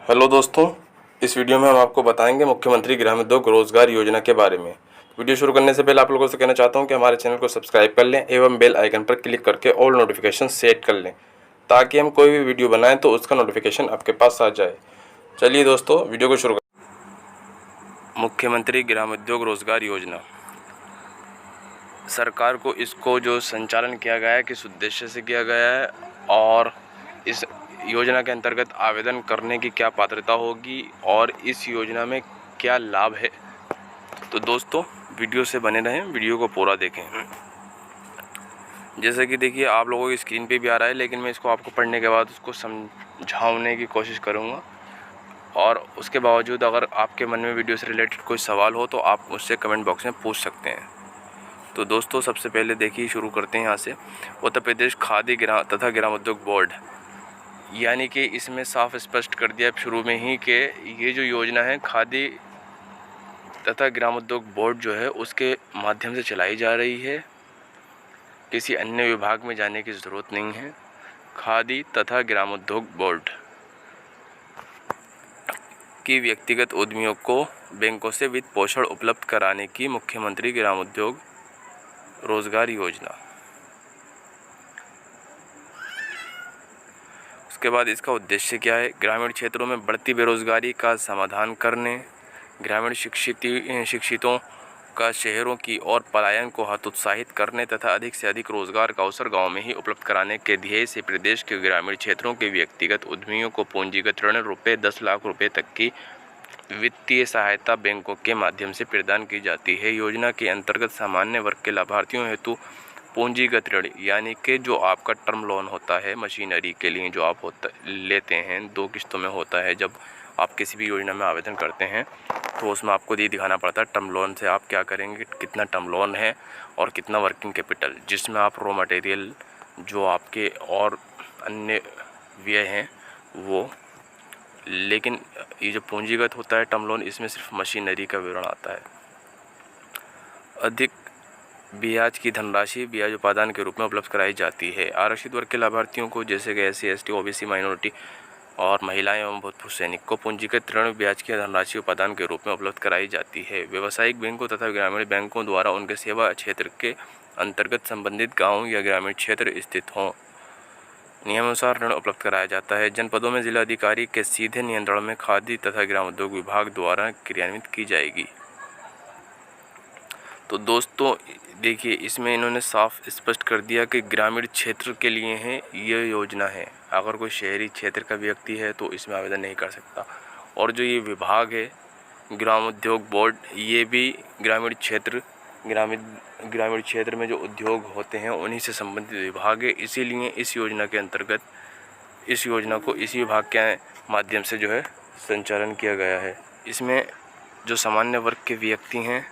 Hello दोस्तों, इस video में हम आपको बताएंगे मुख्यमंत्री ग्रामोद्योग रोजगार योजना के बारे में। वीडियो शुरू करने से पहले आप लोगों से कहना चाहता हूं कि हमारे चैनल को सब्सक्राइब कर लें एवं बेल आइकन पर क्लिक करके ऑल नोटिफिकेशन सेट कर लें ताकि हम कोई भी वीडियो बनाएं तो उसका नोटिफिकेशन आपके पास आ जाए। चलिए दोस्तों, वीडियो को शुरू करें। मुख्यमंत्री ग्रामोद्योग रोजगार योजना सरकार को इसको जो संचालन किया गया है किस उद्देश्य से किया गया है और इस योजना के अंतर्गत आवेदन करने की क्या पात्रता होगी और इस योजना में क्या लाभ है। तो दोस्तों, वीडियो से बने रहें, वीडियो को पूरा देखें। जैसे कि देखिए, आप लोगों की स्क्रीन पे भी आ रहा है, लेकिन मैं इसको आपको पढ़ने के बाद उसको समझाने की कोशिश करूँगा और उसके बावजूद अगर आपके मन में वीडियो से रिलेटेड कोई सवाल हो तो आप मुझसे कमेंट बॉक्स में पूछ सकते हैं। तो दोस्तों, सबसे पहले देखिए, शुरू करते हैं यहाँ से। उत्तर प्रदेश खादी तथा ग्रामोद्योग बोर्ड, यानी कि इसमें साफ स्पष्ट कर दिया शुरू में ही कि ये जो योजना है खादी तथा ग्रामोद्योग बोर्ड जो है उसके माध्यम से चलाई जा रही है। किसी अन्य विभाग में जाने की ज़रूरत नहीं है। खादी तथा ग्रामोद्योग बोर्ड की व्यक्तिगत उद्यमियों को बैंकों से वित्त पोषण उपलब्ध कराने की मुख्यमंत्री ग्रामोद्योग रोजगार योजना। उसके बाद इसका उद्देश्य क्या है? ग्रामीण क्षेत्रों में बढ़ती बेरोजगारी का समाधान करने, ग्रामीण शिक्षितों का शहरों की ओर पलायन को हतोत्साहित करने तथा अधिक से अधिक रोजगार का अवसर गांव में ही उपलब्ध कराने के ध्येय से प्रदेश के ग्रामीण क्षेत्रों के व्यक्तिगत उद्यमियों को पूंजीगत ऋण रुपये 10 लाख रुपये तक की वित्तीय सहायता बैंकों के माध्यम से प्रदान की जाती है। योजना के अंतर्गत सामान्य वर्ग के लाभार्थियों हेतु पूंजीगत ऋण, यानी कि जो आपका टर्म लोन होता है मशीनरी के लिए, जो आप लेते हैं 2 किस्तों में होता है। जब आप किसी भी योजना में आवेदन करते हैं तो उसमें आपको ये दिखाना पड़ता है टर्म लोन से आप क्या करेंगे, कितना टर्म लोन है और कितना वर्किंग कैपिटल, जिसमें आप रॉ मटेरियल जो आपके और अन्य व्यय हैं वो। लेकिन ये जो पूंजीगत होता है टर्म लोन, इसमें सिर्फ मशीनरी का विवरण आता है। अधिक ब्याज की धनराशि ब्याज उपादान के रूप में उपलब्ध कराई जाती है। आरक्षित वर्ग के लाभार्थियों को, जैसे कि SC, ST, OBC, माइनॉरिटी और महिलाएं एवं भूतपूर्व सैनिक को पूंजीगत ऋण ब्याज की धनराशि उपादान के रूप में उपलब्ध कराई जाती है। व्यावसायिक बैंकों तथा ग्रामीण बैंकों द्वारा उनके सेवा क्षेत्र के अंतर्गत संबंधित गाँव या ग्रामीण क्षेत्र स्थित हों नियमानुसार ऋण उपलब्ध कराया जाता है। जनपदों में जिलाधिकारी के सीधे नियंत्रण में खादी तथा ग्रामोद्योग विभाग द्वारा क्रियान्वित की जाएगी। तो दोस्तों देखिए, इसमें इन्होंने साफ स्पष्ट कर दिया कि ग्रामीण क्षेत्र के लिए है ये योजना है। अगर कोई शहरी क्षेत्र का व्यक्ति है तो इसमें आवेदन नहीं कर सकता। और जो ये विभाग है ग्रामोद्योग बोर्ड, ये भी ग्रामीण क्षेत्र में जो उद्योग होते हैं उन्हीं से संबंधित विभाग है। इसीलिए इस योजना के अंतर्गत इस योजना को इसी विभाग के माध्यम से जो है संचालन किया गया है। इसमें जो सामान्य वर्ग के व्यक्ति हैं,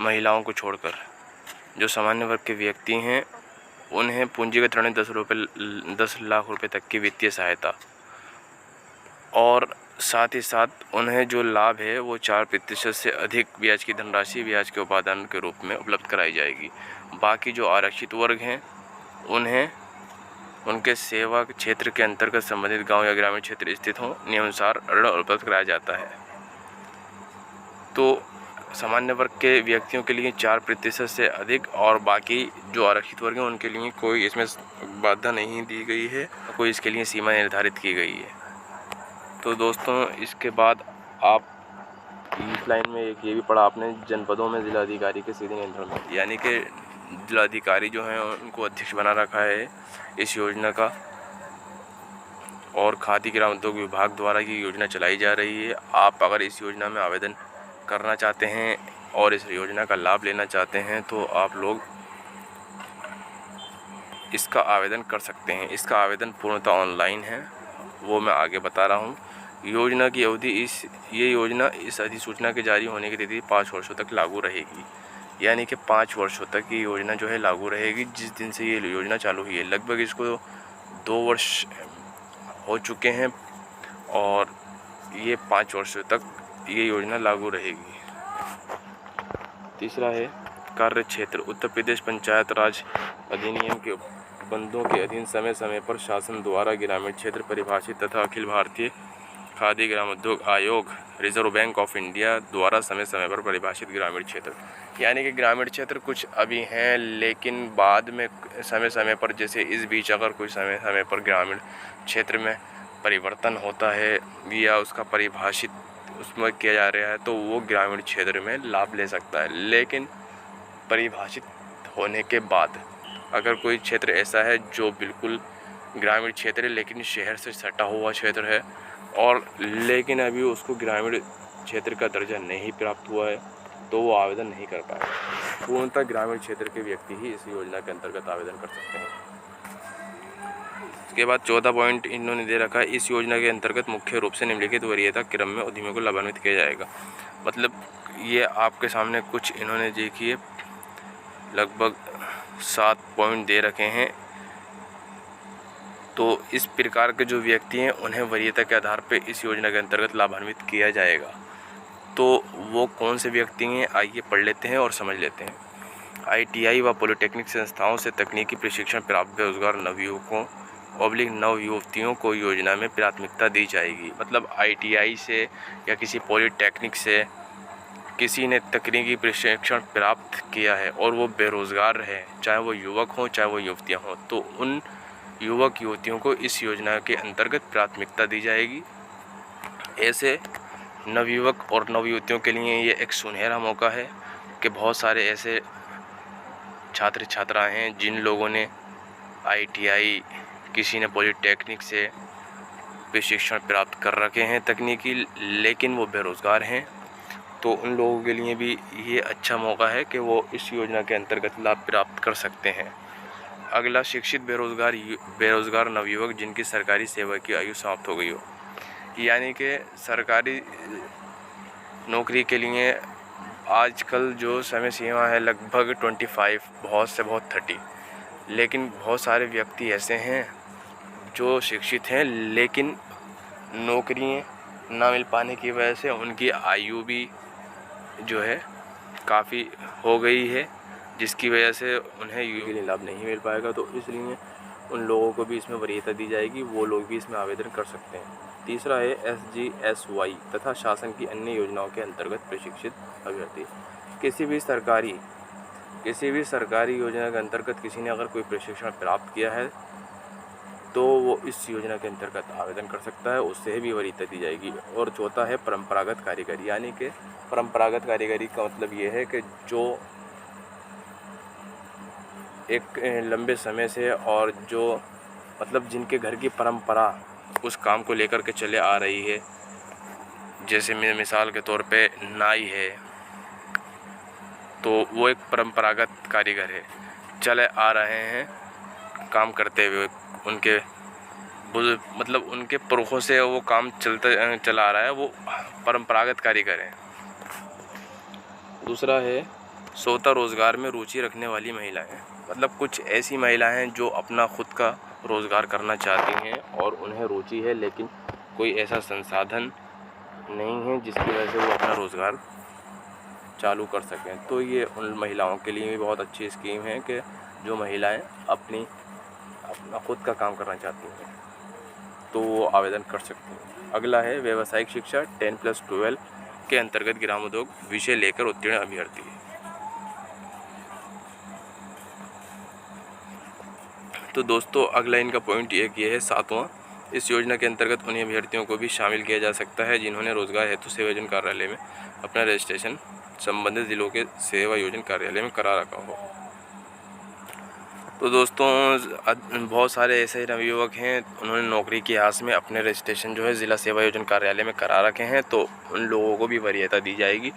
महिलाओं को छोड़कर जो सामान्य वर्ग के व्यक्ति हैं, उन्हें पूंजीगत ऋण 10 लाख रुपए तक की वित्तीय सहायता और साथ ही साथ उन्हें जो लाभ है वो 4% से अधिक ब्याज की धनराशि ब्याज के उपादान के रूप में उपलब्ध कराई जाएगी। बाकी जो आरक्षित वर्ग हैं उन्हें उनके सेवा क्षेत्र के अंतर्गत संबंधित गांव या ग्रामीण क्षेत्र स्थित हों नियमानुसार ऋण उपलब्ध कराया जाता है। तो सामान्य वर्ग के व्यक्तियों के लिए 4% से अधिक और बाकी जो आरक्षित वर्ग हैं उनके लिए कोई इसमें बाधा नहीं दी गई है, कोई इसके लिए सीमा निर्धारित की गई है। तो दोस्तों, इसके बाद आप इस लाइन में एक ये भी पढ़ा आपने, जनपदों में जिलाधिकारी के सीधे नियंत्रण में, यानी कि जिलाधिकारी जो हैं उनको अध्यक्ष बना रखा है इस योजना का और खादी ग्रामोद्योग विभाग द्वारा ये योजना चलाई जा रही है। आप अगर इस योजना में आवेदन करना चाहते हैं और इस योजना का लाभ लेना चाहते हैं तो आप लोग इसका आवेदन कर सकते हैं। इसका आवेदन पूर्णतः ऑनलाइन है, वो मैं आगे बता रहा हूँ। योजना की अवधि ये योजना इस अधिसूचना के जारी होने की तिथि 5 वर्षों तक लागू रहेगी, यानी कि 5 वर्षों तक ये योजना जो है लागू रहेगी। जिस दिन से ये योजना चालू हुई है, लगभग इसको 2 वर्ष हो चुके हैं और ये 5 वर्षों तक ये योजना लागू रहेगी। तीसरा है कार्य क्षेत्र। उत्तर प्रदेश पंचायत राज अधिनियम के बंदों के अधीन समय समय पर शासन द्वारा ग्रामीण क्षेत्र परिभाषित तथा अखिल भारतीय खादी ग्रामोद्योग आयोग, रिजर्व बैंक ऑफ इंडिया द्वारा समय समय पर परिभाषित ग्रामीण क्षेत्र। यानी कि ग्रामीण क्षेत्र कुछ अभी हैं, लेकिन बाद में समय समय पर, जैसे इस बीच अगर कोई समय समय पर ग्रामीण क्षेत्र में परिवर्तन होता है या उसका परिभाषित उसमें किया जा रहा है, तो वो ग्रामीण क्षेत्र में लाभ ले सकता है। लेकिन परिभाषित होने के बाद अगर कोई क्षेत्र ऐसा है जो बिल्कुल ग्रामीण क्षेत्र है लेकिन शहर से सटा हुआ क्षेत्र है और लेकिन अभी उसको ग्रामीण क्षेत्र का दर्जा नहीं प्राप्त हुआ है, तो वो आवेदन नहीं कर पाएगा। पूर्णतः ग्रामीण क्षेत्र के व्यक्ति ही इस योजना के अंतर्गत आवेदन कर सकते हैं। इसके बाद 14 पॉइंट इन्होंने दे रखा है, इस योजना के अंतर्गत मुख्य रूप से निम्नलिखित वरीयता क्रम में उद्यमियों को लाभान्वित किया जाएगा। मतलब ये आपके सामने कुछ इन्होंने देखिए लगभग 7 पॉइंट दे रखे हैं। तो इस प्रकार के जो व्यक्ति हैं उन्हें वरीयता के आधार पर इस योजना के अंतर्गत लाभान्वित किया जाएगा। तो वो कौन से व्यक्ति हैं, आइए पढ़ लेते हैं और समझ लेते हैं। ITI व पॉलिटेक्निक संस्थाओं से तकनीकी प्रशिक्षण प्राप्त बेरोजगार नवयुवकों नव युवतियों को योजना में प्राथमिकता दी जाएगी। मतलब ITI से या किसी पॉलिटेक्निक से किसी ने तकनीकी प्रशिक्षण प्राप्त किया है और वो बेरोज़गार है, चाहे वो युवक हों चाहे वो युवतियाँ हों, तो उन युवक युवतियों को इस योजना के अंतर्गत प्राथमिकता दी जाएगी। ऐसे नवयुवक और नवयुवतियों के लिए ये एक सुनहरा मौका है कि बहुत सारे ऐसे छात्र छात्राएं हैं जिन लोगों ने ITI, किसी ने पॉलिटेक्निक से प्रशिक्षण प्राप्त कर रखे हैं तकनीकी, लेकिन वो बेरोज़गार हैं। तो उन लोगों के लिए भी ये अच्छा मौका है कि वो इस योजना के अंतर्गत लाभ प्राप्त कर सकते हैं। अगला, शिक्षित बेरोज़गार नवयुवक जिनकी सरकारी सेवा की आयु समाप्त हो गई हो। यानी कि सरकारी नौकरी के लिए आजकल जो समय सीमा है लगभग 25, बहुत से बहुत 30, लेकिन बहुत सारे व्यक्ति ऐसे हैं जो शिक्षित हैं लेकिन नौकरी ना मिल पाने की वजह से उनकी आयु भी जो है काफ़ी हो गई है, जिसकी वजह से उन्हें ये लाभ नहीं मिल पाएगा। तो इसलिए उन लोगों को भी इसमें वरीयता दी जाएगी, वो लोग भी इसमें आवेदन कर सकते हैं। तीसरा है SGSY तथा शासन की अन्य योजनाओं के अंतर्गत प्रशिक्षित अभ्यर्थी। किसी भी सरकारी योजना के अंतर्गत किसी ने अगर कोई प्रशिक्षण प्राप्त किया है तो वो इस योजना के अंतर्गत आवेदन कर सकता है, उससे भी वरीयता दी जाएगी। और चौथा है परंपरागत कारीगरी। यानी कि परंपरागत कारीगरी का मतलब ये है कि जो एक लंबे समय से और जो मतलब जिनके घर की परंपरा उस काम को लेकर के चले आ रही है, जैसे मिसाल के तौर पे नाई है, तो वो एक परंपरागत कारीगर है, चले आ रहे हैं काम करते हुए, उनके मतलब उनके पुरखों से वो काम चला आ रहा है, वो परंपरागत कारीगर हैं। दूसरा है स्वतः रोज़गार में रुचि रखने वाली महिलाएं। मतलब कुछ ऐसी महिलाएं जो अपना खुद का रोज़गार करना चाहती हैं और उन्हें रुचि है लेकिन कोई ऐसा संसाधन नहीं है जिसकी वजह से वो अपना रोज़गार चालू कर सकें। तो ये उन महिलाओं के लिए भी बहुत अच्छी स्कीम है कि जो महिलाएं अपना खुद का काम करना चाहती हैं तो वो आवेदन कर सकती हैं। अगला है व्यावसायिक शिक्षा 10+12 के अंतर्गत ग्रामोद्योग विषय लेकर उत्तीर्ण अभ्यर्थी। तो दोस्तों अगला इनका पॉइंट ये है 7वां, इस योजना के अंतर्गत उन अभ्यर्थियों को भी शामिल किया जा सकता है जिन्होंने रोजगार हेतु सेवा योजना कार्यालय में अपना रजिस्ट्रेशन संबंधित जिलों के सेवा योजना कार्यालय में करा रखा हो। तो दोस्तों बहुत सारे ऐसे नवयुवक हैं, उन्होंने नौकरी की आस में अपने रजिस्ट्रेशन जो है ज़िला सेवा योजना कार्यालय में करा रखे हैं, तो उन लोगों को भी वरीयता दी जाएगी।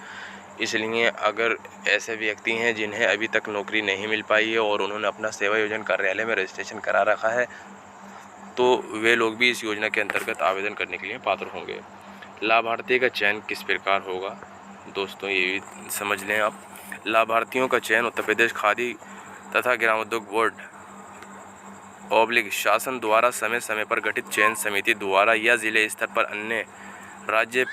इसलिए अगर ऐसे व्यक्ति हैं जिन्हें अभी तक नौकरी नहीं मिल पाई है और उन्होंने अपना सेवा योजना कार्यालय में रजिस्ट्रेशन करा रखा है, तो वे लोग भी इस योजना के अंतर्गत आवेदन करने के लिए पात्र होंगे। लाभार्थी का चयन किस प्रकार होगा दोस्तों, ये भी समझ लें आप। लाभार्थियों का चयन उत्तर प्रदेश खादी तथा ग्रामोद्योग बोर्ड शासन द्वारा समय समय पर गठित चयन समिति द्वारा या जिले स्तर पर अन्य राज्य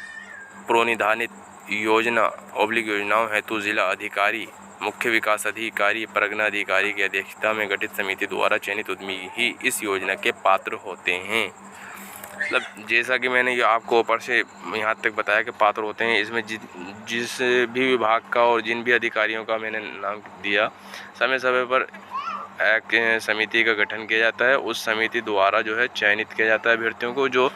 प्रोनिधानित योजना योजनाओं हेतु जिला अधिकारी, मुख्य विकास अधिकारी, परगना अधिकारी की अध्यक्षता में गठित समिति द्वारा चयनित उद्यमी ही इस योजना के पात्र होते हैं। मतलब जैसा कि मैंने ये आपको ऊपर से यहाँ तक बताया कि पात्र होते हैं, इसमें जिस भी विभाग का और जिन भी अधिकारियों का मैंने नाम दिया, समय समय पर एक समिति का गठन किया जाता है। उस समिति द्वारा जो है चयनित किया जाता है अभ्यर्थियों को। जो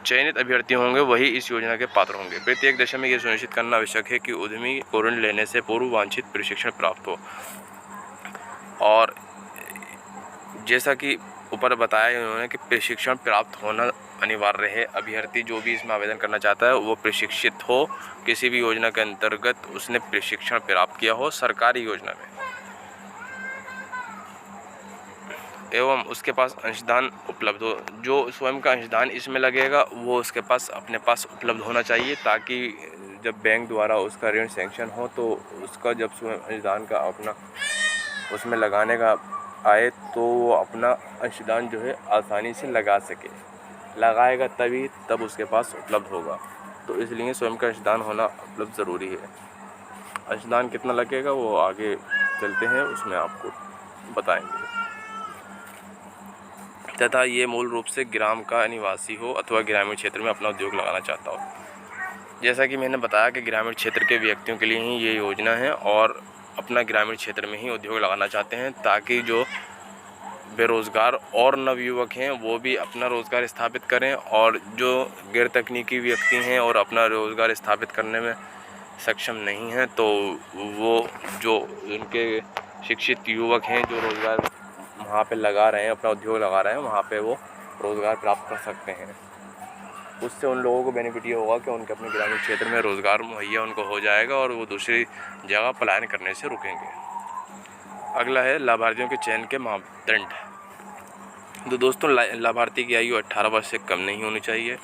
चयनित अभ्यर्थी होंगे वही इस योजना के पात्र होंगे। प्रत्येक दशा में यह सुनिश्चित करना आवश्यक है कि उद्यमी को ऋण लेने से पूर्व वांछित प्रशिक्षण प्राप्त हो। और जैसा कि ऊपर बताया उन्होंने कि प्रशिक्षण प्राप्त होना अनिवार्य है। अभ्यर्थी जो भी इसमें आवेदन करना चाहता है वो प्रशिक्षित हो, किसी भी योजना के अंतर्गत उसने प्रशिक्षण प्राप्त किया हो सरकारी योजना में, एवं उसके पास अंशदान उपलब्ध हो। जो स्वयं का अंशदान इसमें लगेगा वो उसके पास अपने पास उपलब्ध होना चाहिए, ताकि जब बैंक द्वारा उसका ऋण सैंक्शन हो तो उसका जब स्वयं अंशदान का अपना उसमें लगाने का आए तो वो अपना अंशदान जो है आसानी से लगा सके। लगाएगा तब उसके पास उपलब्ध होगा। तो इसलिए स्वयं का अंशदान होना उपलब्ध ज़रूरी है। अंशदान कितना लगेगा वो आगे चलते हैं उसमें आपको बताएंगे। तथा ये मूल रूप से ग्राम का निवासी हो अथवा ग्रामीण क्षेत्र में अपना उद्योग लगाना चाहता हो। जैसा कि मैंने बताया कि ग्रामीण क्षेत्र के व्यक्तियों के लिए ही ये योजना है और अपना ग्रामीण क्षेत्र में ही उद्योग लगाना चाहते हैं, ताकि जो बेरोज़गार और नवयुवक हैं वो भी अपना रोज़गार स्थापित करें, और जो गैर तकनीकी व्यक्ति हैं और अपना रोज़गार स्थापित करने में सक्षम नहीं हैं तो वो जो उनके शिक्षित युवक हैं जो रोज़गार वहाँ पे लगा रहे हैं, अपना उद्योग लगा रहे हैं, वहाँ पे वो रोज़गार प्राप्त कर सकते हैं। उससे उन लोगों को बेनिफिट ये होगा कि उनके अपने ग्रामीण क्षेत्र में रोज़गार मुहैया उनको हो जाएगा और वो दूसरी जगह पलायन करने से रुकेंगे। अगला है लाभार्थियों के चयन के मापदंड। तो दोस्तों लाभार्थी की आयु 18 वर्ष से कम नहीं होनी चाहिए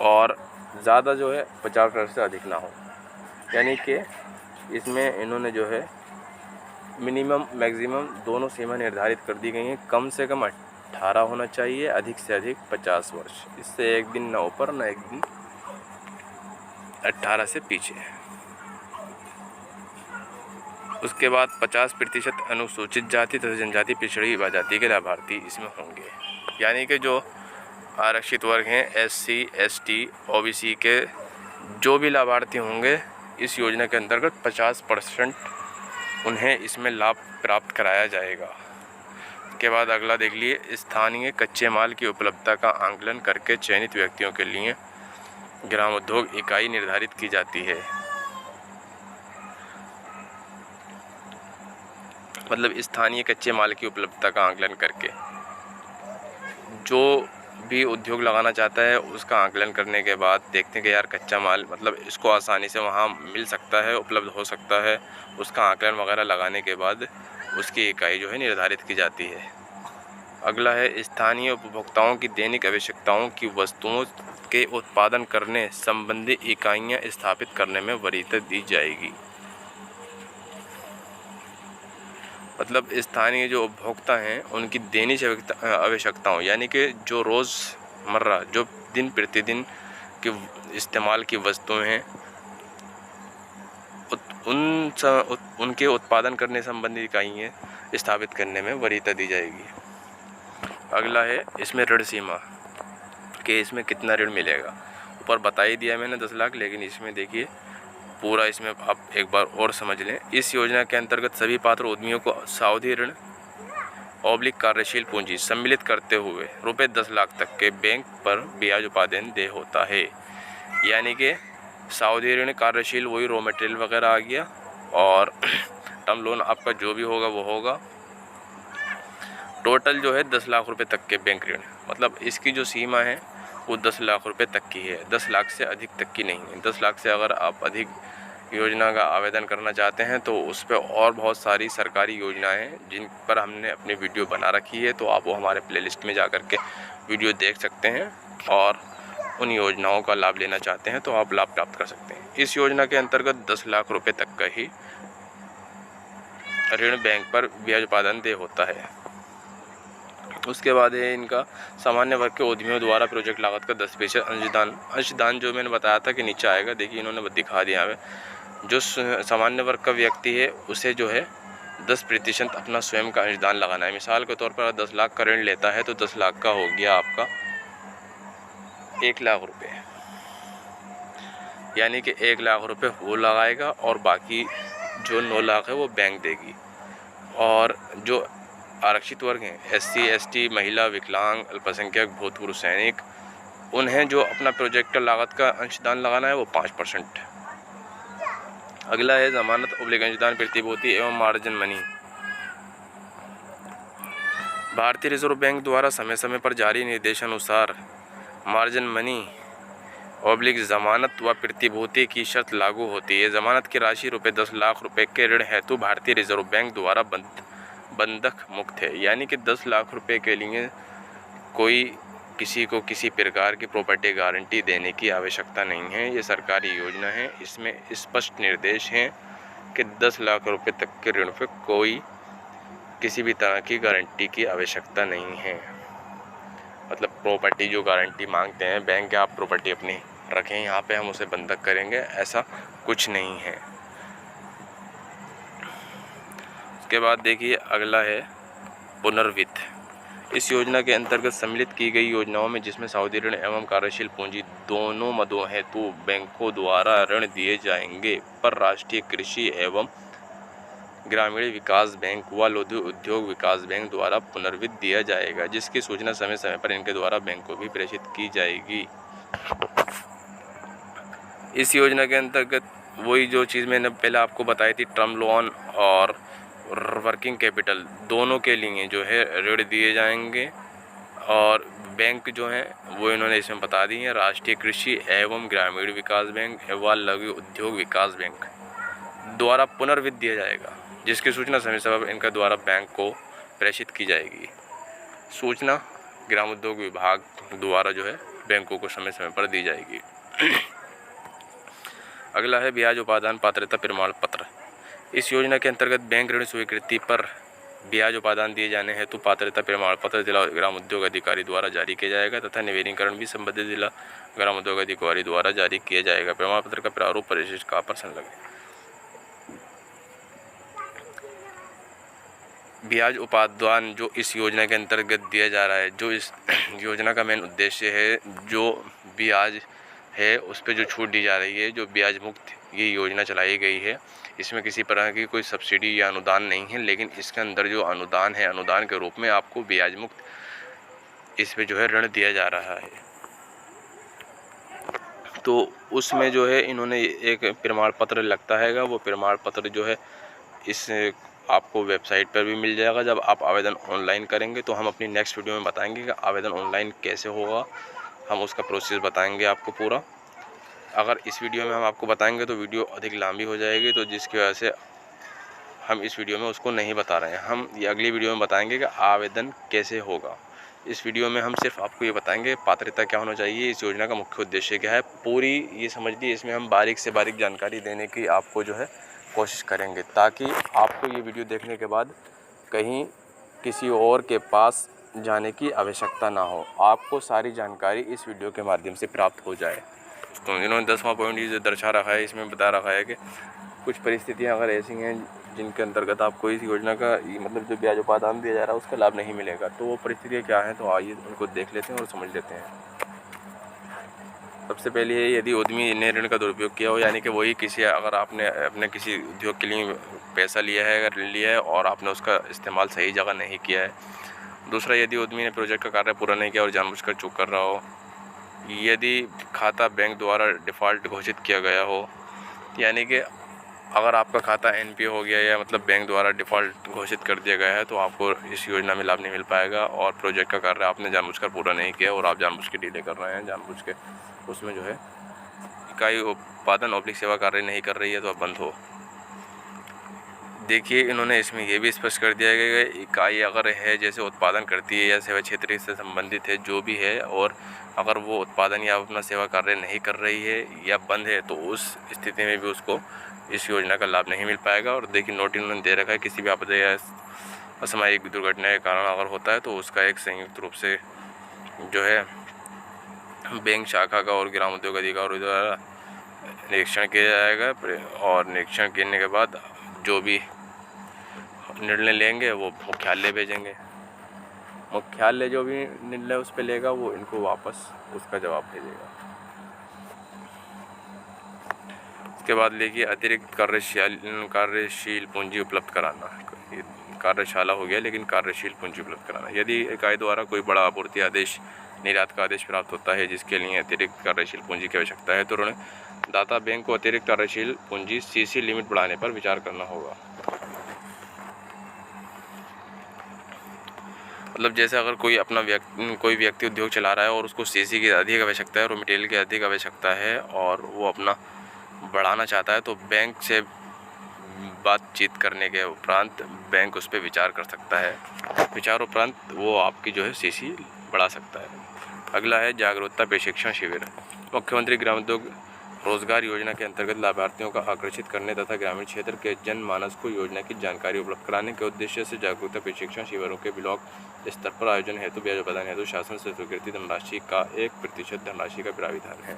और ज़्यादा जो है 50 वर्ष से अधिक ना हो। यानी कि इसमें इन्होंने जो है मिनिमम मैक्सिमम दोनों सीमा निर्धारित कर दी गई हैं। कम से कम 18 होना चाहिए, अधिक से अधिक 50 वर्ष। इससे एक दिन ना ऊपर ना एक दिन 18 से पीछे। उसके बाद 50% अनुसूचित जाति तथा जनजाति पिछड़ी जाति के लाभार्थी इसमें होंगे। यानी कि जो आरक्षित वर्ग हैं SC, ST, OBC के जो भी लाभार्थी होंगे इस योजना के अंतर्गत 50% उन्हें इसमें लाभ प्राप्त कराया जाएगा। के बाद अगला देख लिए, स्थानीय कच्चे माल की उपलब्धता का आंकलन करके चयनित व्यक्तियों के लिए ग्राम उद्योग इकाई निर्धारित की जाती है। मतलब स्थानीय कच्चे माल की उपलब्धता का आंकलन करके जो भी उद्योग लगाना चाहता है उसका आंकलन करने के बाद देखते हैं कि यार कच्चा माल मतलब इसको आसानी से वहाँ मिल सकता है, उपलब्ध हो सकता है। उसका आंकलन वगैरह लगाने के बाद उसकी इकाई जो है निर्धारित की जाती है। अगला है, स्थानीय उपभोक्ताओं की दैनिक आवश्यकताओं की वस्तुओं के उत्पादन करने संबंधी इकाइयाँ स्थापित करने में वरीयता दी जाएगी। मतलब स्थानीय जो उपभोक्ता हैं उनकी दैनिक आवश्यकताओं यानी कि जो रोज़मर्रा जो दिन प्रतिदिन के इस्तेमाल की वस्तुएं हैं उनके उत्पादन करने संबंधी इकाइयाँ स्थापित करने में वरीयता दी जाएगी। अगला है इसमें ऋण सीमा कि इसमें कितना ऋण मिलेगा। ऊपर बता ही दिया मैंने 10 लाख, लेकिन इसमें देखिए पूरा इसमें आप एक बार और समझ लें। इस योजना के अंतर्गत सभी पात्र उद्यमियों को सावधि ऋण ऑब्लिक कार्यशील पूंजी सम्मिलित करते हुए रुपये 10 लाख तक के बैंक पर ब्याज उपादान देय होता है। यानी कि सावधि ऋण कार्यशील वही रॉ मटेरियल वगैरह आ गया, और टर्म लोन आपका जो भी होगा वो होगा। टोटल जो है 10 लाख रुपए तक के बैंक ऋण, मतलब इसकी जो सीमा है वो 10 लाख रुपए तक की है, 10 लाख से अधिक तक की नहीं है। 10 लाख से अगर आप अधिक योजना का आवेदन करना चाहते हैं तो उस पर और बहुत सारी सरकारी योजनाएं हैं जिन पर हमने अपनी वीडियो बना रखी है, तो आप वो हमारे प्लेलिस्ट में जा कर के वीडियो देख सकते हैं और उन योजनाओं का लाभ लेना चाहते हैं तो आप लाभ प्राप्त कर सकते हैं। इस योजना के अंतर्गत 10 लाख रुपये तक का ही ऋण बैंक पर ब्याज उपादान देय होता है। उसके बाद है इनका सामान्य वर्ग के उद्यमियों द्वारा प्रोजेक्ट लागत का 10% अंशदान जो मैंने बताया था कि नीचे आएगा, देखिए इन्होंने दिखा दिया हमें। जो सामान्य वर्ग का व्यक्ति है उसे जो है 10% अपना स्वयं का अंशदान लगाना है। मिसाल के तौर पर 10 लाख का ऋण लेता है तो 10 लाख का हो गया आपका 1 लाख रुपए, यानी कि 1 लाख रुपए वो लगाएगा और बाकी जो 9 लाख है वो बैंक देगी। और जो आरक्षित वर्ग हैं, SC ST, महिला, विकलांग, अल्पसंख्यक, भूतपूर्व सैनिक, उन्हें जो अपना प्रोजेक्ट लागत का अंशदान लगाना है वो 5%। अगला है जमानत ऑब्लिक अंशदान, प्रतिभूति एवं मार्जिन मनी। भारतीय रिजर्व बैंक द्वारा समय समय पर जारी निर्देशानुसार मार्जिन मनी ऑब्लिक जमानत व प्रतिभूति की शर्त लागू होती है। जमानत की राशि ₹10 लाख के ऋण हेतु भारतीय रिजर्व बैंक द्वारा बंधक मुक्त है, यानी कि 10 लाख रुपए के लिए कोई किसी को किसी प्रकार की प्रॉपर्टी गारंटी देने की आवश्यकता नहीं है। ये सरकारी योजना है, इसमें स्पष्ट निर्देश हैं कि 10 लाख रुपए तक के ऋण पर कोई किसी भी तरह की गारंटी की आवश्यकता नहीं है। मतलब प्रॉपर्टी जो गारंटी मांगते हैं बैंक, आप प्रॉपर्टी अपनी रखें यहाँ पे, हम उसे बंधक करेंगे, ऐसा कुछ नहीं है। उसके बाद देखिए अगला है पुनर्वित्त। इस योजना के अंतर्गत सम्मिलित की गई योजनाओं में जिसमें सावधि ऋण एवं कार्यशील पूंजी दोनों मदों हेतु बैंकों द्वारा ऋण दिए जाएंगे, पर राष्ट्रीय कृषि एवं ग्रामीण विकास बैंक व लघु उद्योग विकास बैंक द्वारा पुनर्वित्त दिया जाएगा, जिसकी सूचना समय समय पर इनके द्वारा बैंक को भी प्रेषित की जाएगी। इस योजना के अंतर्गत वही जो चीज़ मैंने पहले आपको बताई थी, टर्म लोन और वर्किंग कैपिटल दोनों के लिए जो है ऋण दिए जाएंगे, और बैंक जो हैं वो इन्होंने इसमें बता दी हैं, राष्ट्रीय कृषि एवं ग्रामीण विकास बैंक व लघु उद्योग विकास बैंक द्वारा पुनर्वित्त दिया जाएगा, जिसकी सूचना समय समय पर इनका द्वारा बैंक को प्रेषित की जाएगी। सूचना ग्राम उद्योग विभाग द्वारा जो है बैंकों को समय समय पर दी जाएगी। अगला है ब्याज उपादान पात्रता प्रमाण पत्र। इस योजना के अंतर्गत बैंक ऋण स्वीकृति पर ब्याज उपादान दिए जाने हेतु पात्रता प्रमाण पत्र जिला ग्राम उद्योग अधिकारी द्वारा जारी किया जाएगा तथा निवेदनीकरण भी संबंधित जिला ग्राम उद्योग अधिकारी द्वारा जारी किया जाएगा। प्रमाण पत्र का प्रारूप परिशिष्ट का पर संलग्न। ब्याज उपादान जो इस योजना के अंतर्गत दिया जा रहा है, जो इस योजना का मेन उद्देश्य है, जो ब्याज है उस पर जो छूट दी जा रही है, जो ब्याज मुक्त ये योजना चलाई गई है, इसमें किसी तरह की कोई सब्सिडी या अनुदान नहीं है, लेकिन इसके अंदर जो अनुदान है, अनुदान के रूप में आपको ब्याज मुक्त इस पे जो है ऋण दिया जा रहा है। तो उसमें जो है इन्होंने एक प्रमाण पत्र लगता है, वो प्रमाण पत्र जो है इस आपको वेबसाइट पर भी मिल जाएगा। जब आप आवेदन ऑनलाइन करेंगे तो हम अपनी नेक्स्ट वीडियो में बताएंगे कि आवेदन ऑनलाइन कैसे होगा, हम उसका प्रोसेस बताएंगे आपको पूरा। अगर इस वीडियो में हम आपको बताएंगे तो वीडियो अधिक लंबी हो जाएगी, तो जिसकी वजह से हम इस वीडियो में उसको नहीं बता रहे हैं। हम ये अगली वीडियो में बताएंगे कि आवेदन कैसे होगा। इस वीडियो में हम सिर्फ आपको ये बताएंगे पात्रता क्या होना चाहिए, इस योजना का मुख्य उद्देश्य क्या है, पूरी ये समझ लीजिए। इसमें हम बारीक से बारीक जानकारी देने की आपको जो है कोशिश करेंगे, ताकि आपको ये वीडियो देखने के बाद कहीं किसी और के पास जाने की आवश्यकता ना हो, आपको सारी जानकारी इस वीडियो के माध्यम से प्राप्त हो जाए। तो इन्होंने 10वां पॉइंट ये दर्शा रखा है, इसमें बता रखा है कि कुछ परिस्थितियां अगर ऐसी हैं जिनके अंतर्गत आपको इस योजना का मतलब जो ब्याज उपादान दिया जा रहा है उसका लाभ नहीं मिलेगा, तो वो परिस्थितियाँ क्या हैं, तो आइए उनको देख लेते हैं और समझ लेते हैं। सबसे पहले है, यदि उद्यमी ने ऋण का दुरुपयोग किया हो, यानी कि वही किसी अगर आपने अपने किसी उद्योग के लिए पैसा लिया है, अगर ऋण लिया है और आपने उसका इस्तेमाल सही जगह नहीं किया है। दूसरा, यदि उद्यमी ने प्रोजेक्ट का कार्य पूरा नहीं किया और जानबूझकर चूक कर रहा हो। यदि खाता बैंक द्वारा डिफ़ॉल्ट घोषित किया गया हो, यानी कि अगर आपका खाता NPA हो गया या मतलब बैंक द्वारा डिफ़ॉल्ट घोषित कर दिया गया है, तो आपको इस योजना में लाभ नहीं मिल पाएगा। और प्रोजेक्ट का कार्य आपने जानबूझकर पूरा नहीं किया और आप जानबूझ के डिले कर रहे हैं, जानबूझ के उसमें जो है इकाई उत्पादन ऑब्लिक सेवा कार्य नहीं कर रही है, तो अब बंद हो। देखिए इन्होंने इसमें ये भी स्पष्ट कर दिया गया कि इकाई अगर है जैसे उत्पादन करती है या सेवा क्षेत्र से संबंधित है जो भी है, और अगर वो उत्पादन या अपना सेवा कार्य नहीं कर रही है या बंद है, तो उस स्थिति में भी उसको इस योजना का लाभ नहीं मिल पाएगा। और देखिए नोट इन्होंने दे रखा है, किसी भी आपदा या असामयिक दुर्घटना के कारण अगर होता है तो उसका एक संयुक्त रूप से जो है बैंक शाखा का और ग्राम उद्योग अधिकारी द्वारा निरीक्षण किया जाएगा, और निरीक्षण करने के बाद जो भी निर्णय लेंगे वो मुख्यालय भेजेंगे। मुख्यालय जो भी निर्णय उस पर लेगा वो इनको वापस उसका जवाब भेजेगा। इसके बाद देखिए अतिरिक्त कार्यशील पूंजी उपलब्ध कराना। कार्यशाला हो गया लेकिन कार्यशील पूंजी उपलब्ध कराना। यदि इकाई द्वारा कोई बड़ा आपूर्ति आदेश निर्यात का आदेश प्राप्त होता है जिसके लिए अतिरिक्त कार्यशील पूंजी की आवश्यकता है तो ऋण दाता बैंक को अतिरिक्त कार्यशील पूंजी सीसी लिमिट बढ़ाने पर विचार करना होगा। मतलब जैसे अगर कोई व्यक्ति उद्योग चला रहा है और उसको सीसी की अधिक आवश्यकता है, रॉ मटेरियल की अधिक आवश्यकता है और वो अपना बढ़ाना चाहता है तो बैंक से बातचीत करने के उपरांत बैंक उस पर विचार कर सकता है। विचार उपरांत वो आपकी जो है सीसी बढ़ा सकता है। अगला है जागरूकता प्रशिक्षण शिविर। मुख्यमंत्री ग्रामोद्योग रोजगार योजना के अंतर्गत लाभार्थियों को आकर्षित करने तथा ग्रामीण क्षेत्र के जनमानस को योजना की जानकारी उपलब्ध कराने के उद्देश्य से जागरूकता प्रशिक्षण शिविरों के ब्लॉक स्तर पर आयोजन हेतु ब्याज प्रदान हेतु शासन से स्वीकृत धनराशि का 1% धनराशि का प्राविधान है।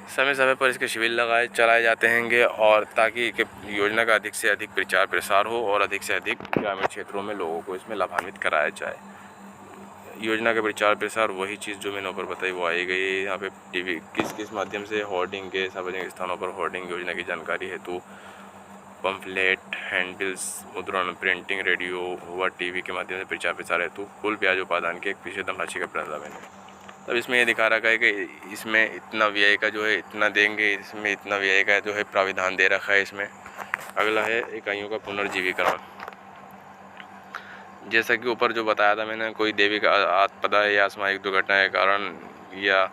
समय समय पर इसके शिविर चलाए जाते हैंगे और ताकि योजना का अधिक से अधिक प्रचार प्रसार हो और अधिक से अधिक ग्रामीण क्षेत्रों में लोगों को इसमें लाभान्वित कराया जाए। योजना का प्रचार प्रसार वही चीज़ जो मैंने ऊपर बताई वो आई गई है। यहाँ पे टीवी किस माध्यम से होर्डिंग के सार्वजनिक स्थानों पर होर्डिंग योजना की जानकारी हेतु पंफलेट, हैंडल्स, मुद्रण, प्रिंटिंग, रेडियो व टीवी के माध्यम से प्रचार प्रसार हेतु कुल ब्याज उपादान के 1% धनराशि का प्रावधान है। तब इसमें ये दिखा रखा है कि इसमें इतना व्यय का जो है इतना देंगे, इसमें इतना व्यय का जो है प्राविधान दे रखा है इसमें। अगला है इकाइयों का पुनर्जीवीकरण। जैसा कि ऊपर जो बताया था मैंने, कोई दैविक आपदा या सामाजिक दुर्घटना के कारण या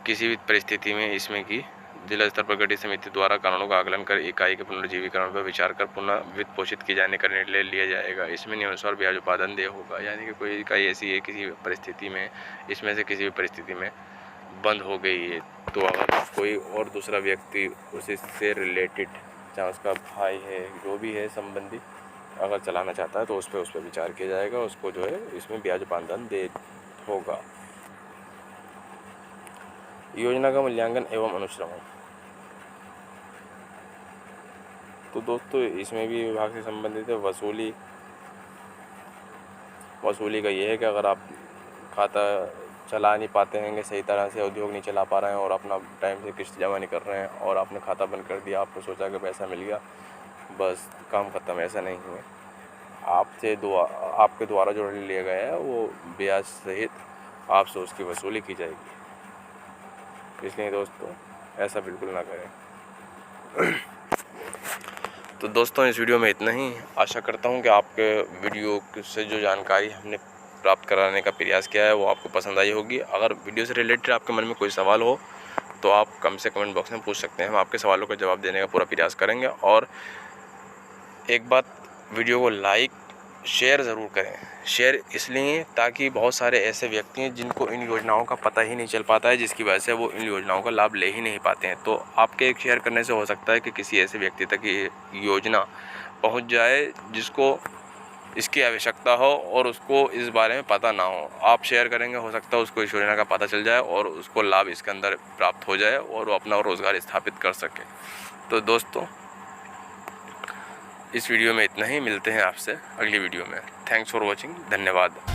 किसी भी परिस्थिति में इसमें की जिला स्तर पर गठित समिति द्वारा कारणों का आकलन कर इकाई के पुनर्जीवीकरण पर विचार कर पुनः वित्त पोषित किए जाने का निर्णय लिया जाएगा। इसमें नियमानुसार ब्याज उत्पादन देय होगा। यानी कि कोई इकाई ऐसी है किसी परिस्थिति में, इसमें से किसी भी परिस्थिति में बंद हो गई है तो अगर कोई और दूसरा व्यक्ति उससे रिलेटेड, चाहे उसका भाई है जो भी है संबंधी, अगर चलाना चाहता है तो उस पर विचार किया जाएगा, उसको जो है इसमें ब्याज उत्पादन दे होगा। योजना का मूल्यांकन एवं अनुश्रवण। तो दोस्तों इसमें भी विभाग से संबंधित है। वसूली का ये है कि अगर आप खाता चला नहीं पाते हैं सही तरह से, उद्योग नहीं चला पा रहे हैं और अपना टाइम से किस्त जमा नहीं कर रहे हैं और आपने खाता बंद कर दिया, आपने सोचा कि पैसा मिल गया बस काम खत्म, ऐसा नहीं है। आपके द्वारा जो ऋण लिया गया है वो ब्याज सहित आपसे उसकी वसूली की जाएगी। इसलिए दोस्तों ऐसा बिल्कुल ना करें। तो दोस्तों इस वीडियो में इतना ही। आशा करता हूँ कि आपके वीडियो से जो जानकारी हमने प्राप्त कराने का प्रयास किया है वो आपको पसंद आई होगी। अगर वीडियो से रिलेटेड आपके मन में कोई सवाल हो तो आप कमेंट बॉक्स में पूछ सकते हैं, हम आपके सवालों का जवाब देने का पूरा प्रयास करेंगे। और एक बात, वीडियो को लाइक शेयर ज़रूर करें। शेयर इसलिए ताकि बहुत सारे ऐसे व्यक्ति हैं जिनको इन योजनाओं का पता ही नहीं चल पाता है, जिसकी वजह से वो इन योजनाओं का लाभ ले ही नहीं पाते हैं। तो आपके एक शेयर करने से हो सकता है कि किसी ऐसे व्यक्ति तक ये योजना पहुंच जाए जिसको इसकी आवश्यकता हो और उसको इस बारे में पता ना हो। आप शेयर करेंगे, हो सकता है उसको इस योजना का पता चल जाए और उसको लाभ इसके अंदर प्राप्त हो जाए और वो अपना रोज़गार स्थापित कर सके। तो दोस्तों इस वीडियो में इतना ही। मिलते हैं आपसे अगली वीडियो में। Thanks for watching. धन्यवाद।